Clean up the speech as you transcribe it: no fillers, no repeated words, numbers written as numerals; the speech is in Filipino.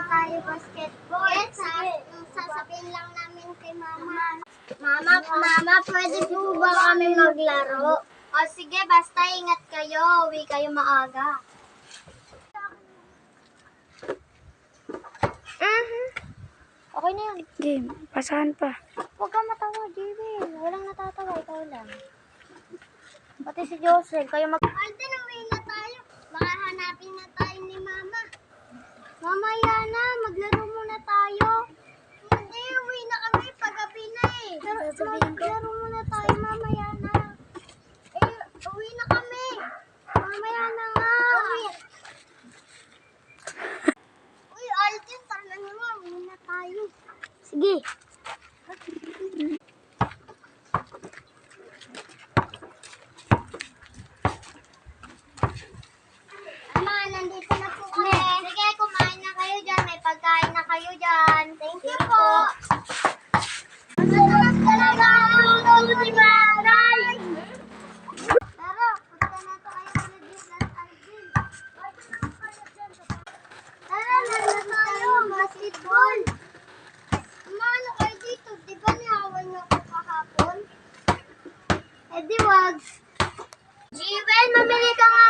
tayo basketball. Sasabihin lang namin kay Mama. Mama, pwede po ba kami maglaro? O sige, basta ingat kayo. Uwi kayo maaga. Okay na yun. Game, pasahan pa. Huwag kang matawa, Jewel. Walang natatawa, ikaw lang. Pati si Josel, kayo Alden, uwi na tayo. Baka hanapin na tayo ni Mama. Mamaya na, maglaro muna tayo. Hindi, uwi na kami. Paggabi na eh. Maglaro muna tayo, mamaya na. Uwi na kami. Mamaya na nga. Uy, Alden, sana naman. Uwi na tayo. Sige. Ama, nandito na po kami. Sige, kumain na kayo dyan. May pagkain na kayo dyan. Thank you po. Masarap talaga ang ulo ni Maray. Pero, punta na to kayo sa Disney Alvin. Tara, laro tayo. Basketball. Ano kayo dito? Di ba niyawan niyo ako kahapon? Eh di wag. Jewel, mamili ka nga